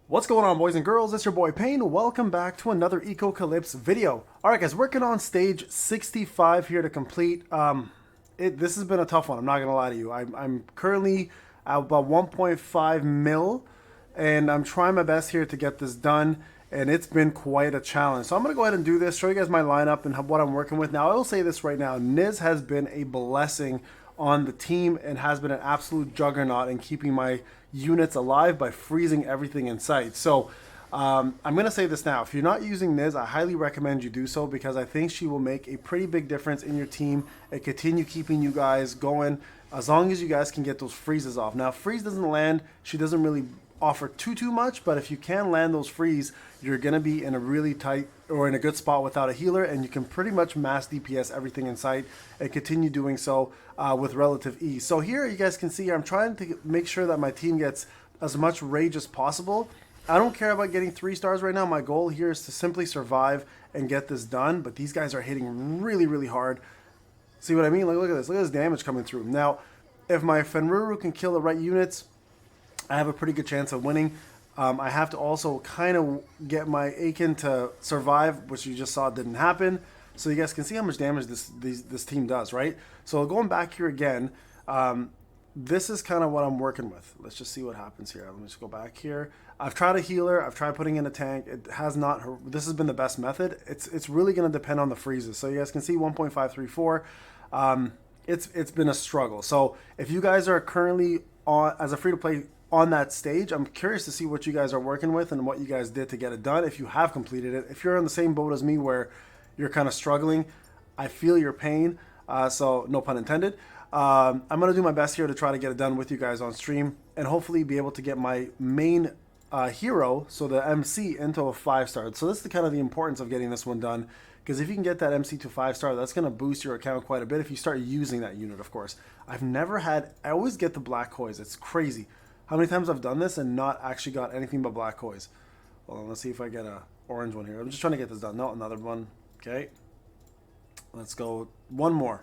What's going on, boys and girls? It's your boy Payne. Welcome back to another Ecocalypse video. Alright guys, working on stage 65 here to complete. This has been a tough one, I'm not going to lie to you. I'm currently at about 1.5 mil, and I'm trying my best here to get this done, and it's been quite a challenge. So I'm going to go ahead and do this, show you guys my lineup and what I'm working with. Now, I will say this right now, Niz has been a blessing on the team and has been an absolute juggernaut in keeping my units alive by freezing everything in sight. So I'm going to say this now. If you're not using Niz, I highly recommend you do so, because I think she will make a pretty big difference in your team and continue keeping you guys going as long as you guys can get those freezes off. Now, if freeze doesn't land, she doesn't really offer too much, but if you can land those freeze, you're going to be in a really tight or in a good spot without a healer, and you can pretty much mass DPS everything in sight and continue doing so with relative ease. So here you guys can see here, I'm trying to make sure that my team gets as much rage as possible. I don't care about getting 3 stars right now. My goal here is to simply survive and get this done, but these guys are hitting really hard. See what I mean? Like, look at this damage coming through. Now, if my Fenruru can kill the right units, I have a pretty good chance of winning. I have to also kind of get my Aiken to survive, which you just saw didn't happen. So you guys can see how much damage this team does, right? So going back here again, this is kind of what I'm working with. Let's just see what happens here. Let me just go back here. I've tried a healer. I've tried putting in a tank. It has not. This has been the best method. It's really going to depend on the freezes. So you guys can see 1.534. It's been a struggle. So if you guys are currently on as a free-to-play on that stage, I'm curious to see what you guys are working with and what you guys did to get it done, if you have completed it. If you're on the same boat as me where you're kind of struggling, I feel your pain, so no pun intended. I'm going to do my best here to try to get it done with you guys on stream and hopefully be able to get my main hero, so the MC, into a 5-star. So this is kind of the importance of getting this one done, because if you can get that MC to 5-star, that's going to boost your account quite a bit if you start using that unit, of course. I always get the black coins. It's crazy how many times I've done this and not actually got anything but black coins. Well, let's see if I get a orange one here. I'm just trying to get this done. No, another one. Okay. Let's go one more.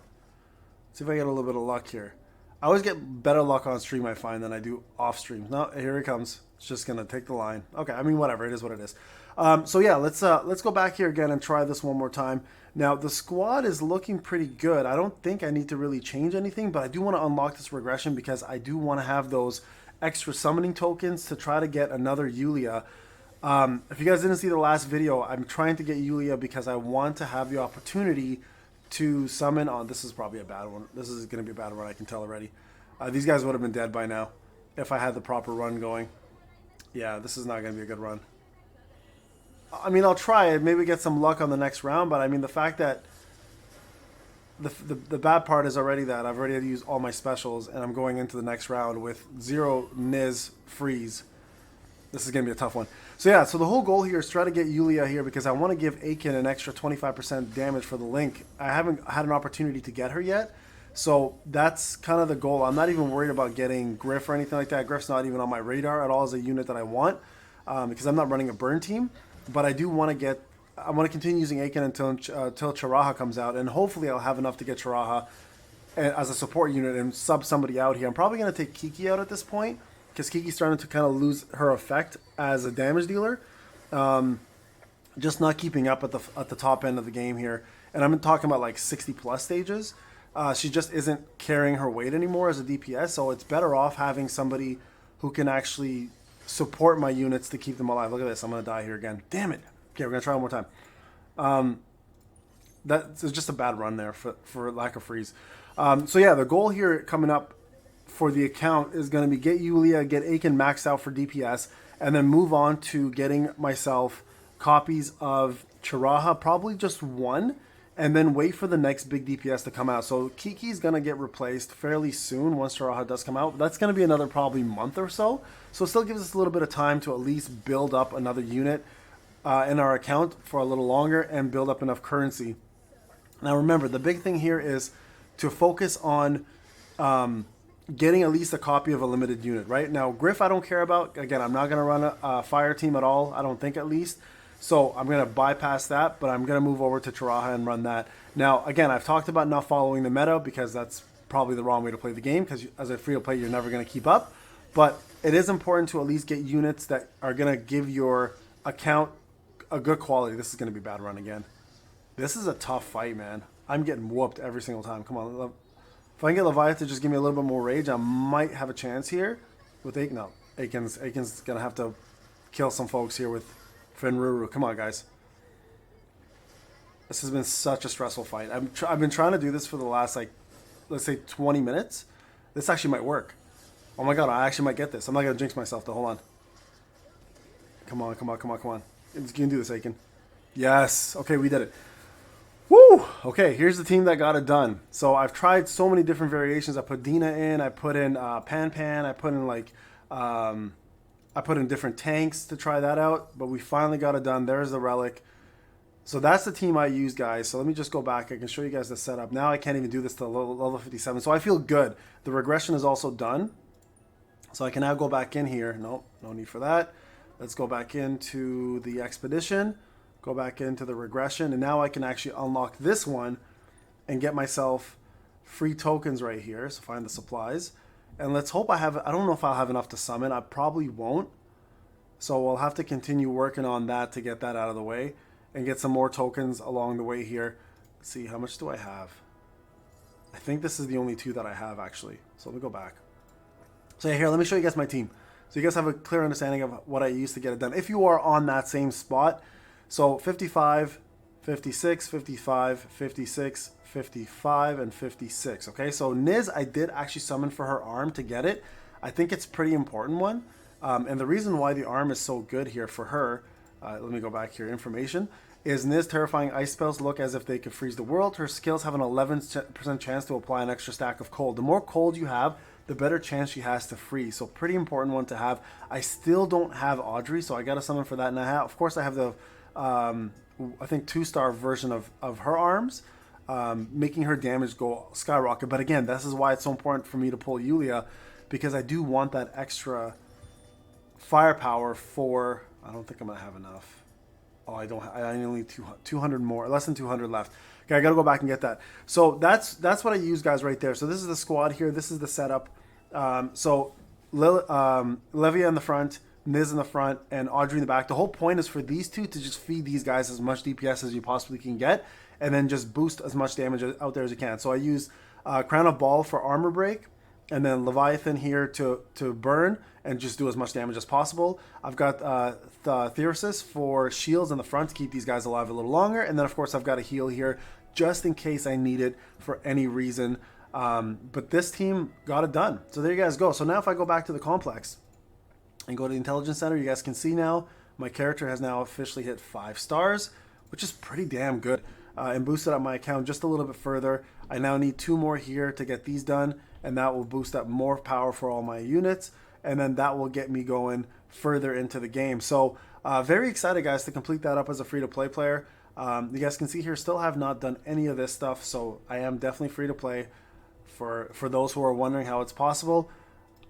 See if I get a little bit of luck here. I always get better luck on stream, I find, than I do off stream. No, here it comes. It's just going to take the line. Okay, I mean, whatever. It is what it is. So yeah, let's go back here again and try this one more time. Now, the squad is looking pretty good. I don't think I need to really change anything, but I do want to unlock this regression because I do want to have those extra summoning tokens to try to get another Yulia. If you guys didn't see the last video, I'm trying to get Yulia because I want to have the opportunity to summon on. This is probably a bad one. This is going to be a bad run, I can tell already. These guys would have been dead by now if I had the proper run going. Yeah, this is not going to be a good run. I mean, I'll try it, maybe get some luck on the next round, but I mean, the fact that the bad part is already that I've already used all my specials and I'm going into the next round with 0 Niz freeze. This is going to be a tough one. So yeah, so the whole goal here is try to get Yulia here because I want to give Aiken an extra 25% damage for the link. I haven't had an opportunity to get her yet, so that's kind of the goal. I'm not even worried about getting Griff or anything like that. Griff's not even on my radar at all as a unit that I want, because I'm not running a burn team, but I do want to continue using Aiken until Charaha comes out, and hopefully I'll have enough to get Charaha as a support unit and sub somebody out here. I'm probably going to take Kiki out at this point, because Kiki's starting to kind of lose her effect as a damage dealer. Just not keeping up at the top end of the game here. And I'm talking about like 60 plus stages. She just isn't carrying her weight anymore as a DPS, so it's better off having somebody who can actually support my units to keep them alive. Look at this, I'm going to die here again. Damn it. Okay, we're going to try one more time. That's just a bad run there for lack of freeze. So yeah, the goal here coming up for the account is going to be get Yulia, get Aiken maxed out for DPS, and then move on to getting myself copies of Charaha, probably just one, and then wait for the next big DPS to come out. So Kiki's going to get replaced fairly soon once Charaha does come out. That's going to be another probably month or so. So it still gives us a little bit of time to at least build up another unit in our account for a little longer and build up enough currency. Now remember, the big thing here is to focus on getting at least a copy of a limited unit, right? Now, Griff I don't care about. Again, I'm not going to run a fire team at all, I don't think, at least. So I'm going to bypass that, but I'm going to move over to Charaha and run that. Now, again, I've talked about not following the meta because that's probably the wrong way to play the game, because as a free-to-play, you're never going to keep up. but it is important to at least get units that are going to give your account a good quality. This is going to be bad run again. This is a tough fight, man. I'm getting whooped every single time. Come on. If I can get Leviathan to just give me a little bit more rage, I might have a chance here with Aiken. No, Aiken's going to have to kill some folks here with Fenruru. Come on, guys. This has been such a stressful fight. I've been trying to do this for the last, like, let's say 20 minutes. This actually might work. Oh my god, I actually might get this. I'm not going to jinx myself though. Hold on. Come on, come on, come on, come on. You can do this, Aiken. Yes. Okay, we did it. Woo! Okay, here's the team that got it done. So I've tried so many different variations. I put Dina in. I put in Pan Pan. I put in like... I put in different tanks to try that out. But we finally got it done. There's the relic. So that's the team I use, guys. So let me just go back. I can show you guys the setup. Now I can't even do this till level 57. So I feel good. The regression is also done. So I can now go back in here. Nope, no need for that. Let's go back into the expedition. Go back into the regression. And now I can actually unlock this one and get myself free tokens right here. So find the supplies. And let's hope I have... I don't know if I'll have enough to summon. I probably won't. So we'll have to continue working on that to get that out of the way. And get some more tokens along the way here. Let's see, how much do I have? I think this is the only 2 that I have, actually. So let me go back. So yeah, here, let me show you guys my team. So you guys have a clear understanding of what I used to get it done. If you are on that same spot, so 55, 56, 55, 56, 55, and 56. Okay, so Niz, I did actually summon for her arm to get it. I think it's a pretty important one. And the reason why the arm is so good here for her, let me go back here, information, is Niz terrifying ice spells look as if they could freeze the world. Her skills have an 11% chance to apply an extra stack of cold. The more cold you have, the better chance she has to freeze. So pretty important one to have. I still don't have Audrey, so I got to summon for that. And of course, I have the, I think, 2-star version of her arms, making her damage go skyrocket. But again, this is why it's so important for me to pull Yulia, because I do want that extra firepower for... I don't think I'm going to have enough. Oh, I don't. I only 200 more, less than 200 left. Okay, I got to go back and get that. So that's what I use, guys, right there. So this is the squad here. This is the setup. So Levia in the front, Niz in the front, and Audrey in the back. The whole point is for these 2 to just feed these guys as much DPS as you possibly can get, and then just boost as much damage out there as you can. So I use Crown of Ball for armor break, and then Leviathan here to burn and just do as much damage as possible. I've got Theresis for shields in the front to keep these guys alive a little longer. And then, of course, I've got a heal here just in case I need it for any reason. But this team got it done. So there you guys go. So now if I go back to the complex and go to the Intelligence Center, you guys can see now my character has now officially hit 5 stars, which is pretty damn good. And boosted up my account just a little bit further. I now need 2 more here to get these done, and that will boost up more power for all my units, and then that will get me going further into the game. So very excited, guys, to complete that up as a free-to-play player. You guys can see here, still have not done any of this stuff, so I am definitely free-to-play. For those who are wondering how it's possible,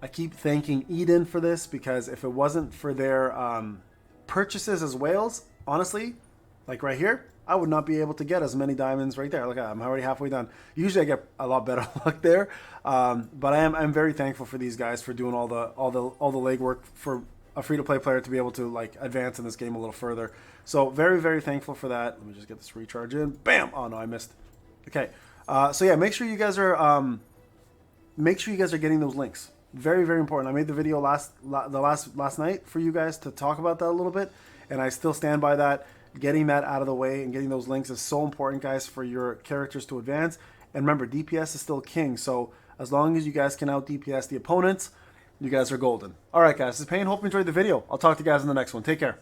I keep thanking Eden for this, because if it wasn't for their purchases as whales, honestly, like right here, I would not be able to get as many diamonds right there. Look, I'm already halfway done. Usually I get a lot better luck there, but I'm very thankful for these guys for doing all the legwork for a free-to-play player to be able to like advance in this game a little further. So very, very thankful for that. Let me just get this recharge in. Bam! Oh no, I missed. Okay, so yeah, make sure you guys are getting those links. Very, very important. I made the video last night for you guys to talk about that a little bit, and I still stand by that. Getting that out of the way and getting those links is so important, guys, for your characters to advance. And remember, DPS is still king, so as long as you guys can out DPS the opponents, you guys are golden. All right, guys, this is Payne. Hope you enjoyed the video. I'll talk to you guys in the next one. Take care.